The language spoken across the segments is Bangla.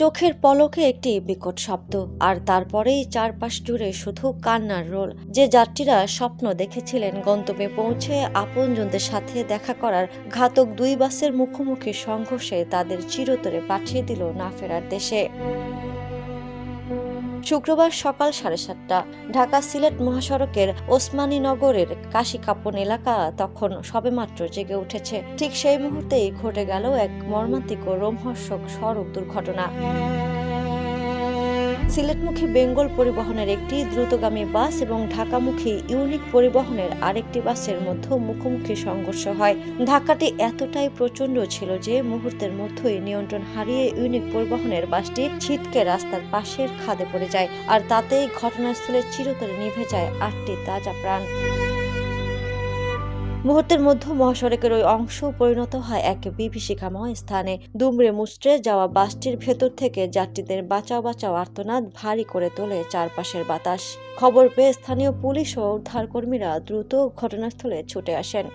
চোখের পলকে একটি বিকট শব্দ, আর তারপরেই চারপাশ জুড়ে শুধু কান্নার রোল। যে যাত্রীরা স্বপ্ন দেখেছিলেন গন্তব্যে পৌঁছে আপনজনদের সাথে দেখা করার, ঘাতক দুই বাসের মুখোমুখি সংঘর্ষে তাদের চিরতরে পাঠিয়ে দিল না ফেরার দেশে। শুক্রবার সকাল 7:30টা ঢাকা সিলেট মহাসড়কের ওসমানীনগরের কাশীকাপন এলাকা তখন সবেমাত্র জেগে উঠেছে। ঠিক সেই মুহূর্তেই ঘটে গেল এক মর্মান্তিক ও রোমহর্ষক সড়ক দুর্ঘটনা। সিলেটমুখী বেঙ্গল পরিবহনের একটি দ্রুতগামী বাস এবং ঢাকামুখী ইউনিক পরিবহনের আরেকটি বাসের মধ্যে মুখোমুখি সংঘর্ষ হয়। ধাক্কাটি এতটাই প্রচণ্ড ছিল যে মুহূর্তের মধ্যেই নিয়ন্ত্রণ হারিয়ে ইউনিক পরিবহনের বাসটি ছিটকে রাস্তার পাশের খাদে পড়ে যায়, আর তাতেই ঘটনাস্থলে চিরতরে নিভে যায় 8টি তাজা প্রাণ। মুহূর্তের মধ্যে মহাসড়কের ওই অংশ পরিণত হয় এক বিভীষিকাময় স্থানে। দুমড়ে মুচড়ে যাওয়া বাসটির ভেতর থেকে যাত্রীদের বাঁচাও বাঁচাও আর্তনাদ ভারী করে তোলে চারপাশের বাতাস। খবর পেয়ে স্থানীয় পুলিশ ও উদ্ধারকর্মীরা দ্রুত ঘটনাস্থলে ছুটে আসেন।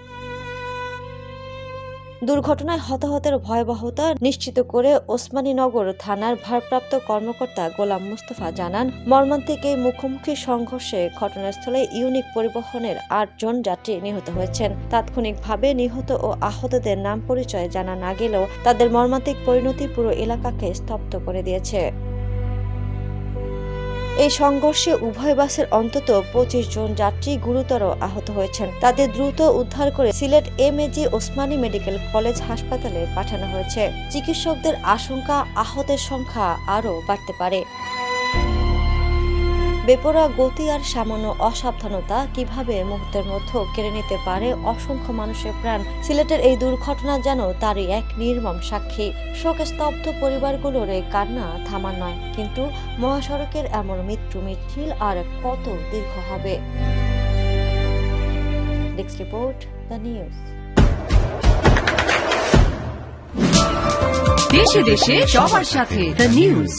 দুর্ঘটনায় হতাহতের ভয়াবহতা নিশ্চিত করে ওসমানীনগর থানার ভারপ্রাপ্ত কর্মকর্তা গোলাম মুস্তফা জানান, মর্মান্তিক এই মুখোমুখি সংঘর্ষে ঘটনাস্থলে ইউনিক পরিবহনের 8 জন যাত্রী নিহত হয়েছেন। তাৎক্ষণিকভাবে নিহত ও আহতদের নাম পরিচয় জানা না গেলেও তাদের মর্মান্তিক পরিণতি পুরো এলাকাকে স্তব্ধ করে দিয়েছে। এই সংঘর্ষে উভয় বাসের অন্তত 25 জন যাত্রী গুরুতর আহত হয়েছেন। তাদের দ্রুত উদ্ধার করে Sylhet MAG Osmani medical college হাসপাতালে পাঠানো হয়েছে। চিকিৎসকদের আশঙ্কা আহতের সংখ্যা আরও বাড়তে পারে। বেপরোয়া গতি আর সামান্য অসাবধানতা কিভাবে মুহূর্তের মধ্যে কেড়ে নিতে পারে অসংখ্য মানুষের প্রাণ। সিলেটের এই দুর্ঘটনা যেন তারই এক নির্মম সাক্ষী। শোকে স্তব্ধ পরিবারগুলোর এই কান্না থামার নয়, কিন্তু মহাসড়কের এমন মৃত্যু মিছিল আর কত দীর্ঘ হবে। Desk report, the news. দেশে দেশে সবার সাথে দ্য নিউজ।